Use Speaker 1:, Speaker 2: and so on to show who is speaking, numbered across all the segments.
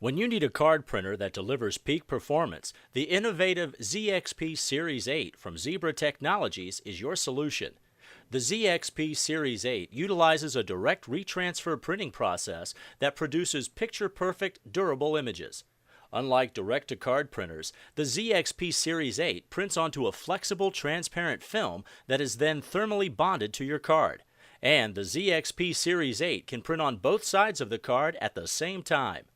Speaker 1: When you need a card printer that delivers peak performance, the innovative ZXP Series 8 from Zebra Technologies is your solution. The ZXP Series 8 utilizes a direct retransfer printing process that produces picture-perfect, durable images. Unlike direct-to-card printers, the ZXP Series 8 prints onto a flexible, transparent film that is then thermally bonded to your card. And the ZXP Series 8 can print on both sides of the card at the same time.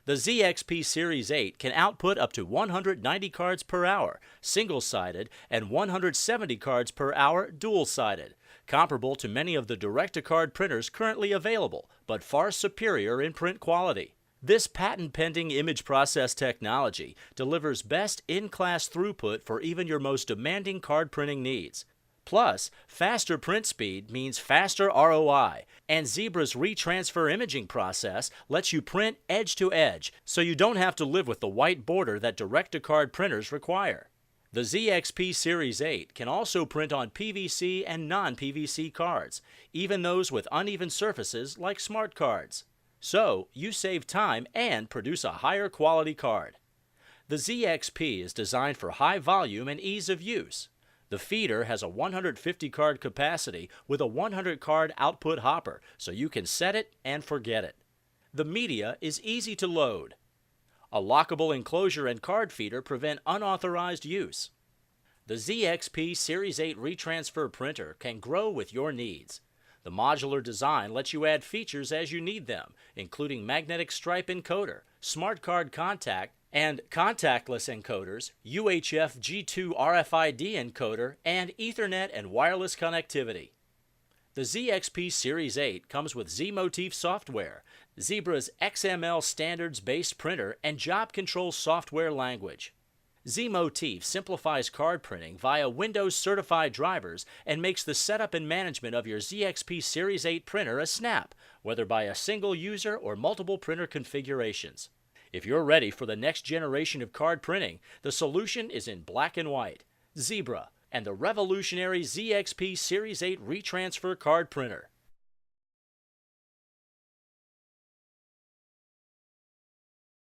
Speaker 1: The ZXP Series 8 can output up to 190 cards per hour, single-sided, and 170 cards per hour, dual-sided, comparable to many of the direct-to-card printers currently available, but far superior in print quality. This patent-pending image process technology delivers best in-class throughput for even your most demanding card printing needs. Plus, faster print speed means faster ROI, and Zebra's retransfer imaging process lets you print edge to edge, so you don't have to live with the white border that direct-to-card printers require. The ZXP Series 8 can also print on PVC and non-PVC cards, even those with uneven surfaces like smart cards. So, you save time and produce a higher quality card. The ZXP is designed for high volume and ease of use. The feeder has a 150 card capacity with a 100 card output hopper, so you can set it and forget it. The media is easy to load. A lockable enclosure and card feeder prevent unauthorized use. The ZXP Series 8 retransfer printer can grow with your needs. The modular design lets you add features as you need them, including magnetic stripe encoder, smart card contact, and contactless encoders, UHF G2 RFID encoder, and Ethernet and wireless connectivity. The ZXP Series 8 comes with Z-Motif software, Zebra's XML standards-based printer, and job control software language. Z-Motif simplifies card printing via Windows-certified drivers and makes the setup and management of your ZXP Series 8 printer a snap, whether by a single user or multiple printer configurations. If you're ready for the next generation of card printing, the solution is in black and white, Zebra, and the revolutionary ZXP Series 8 retransfer card printer.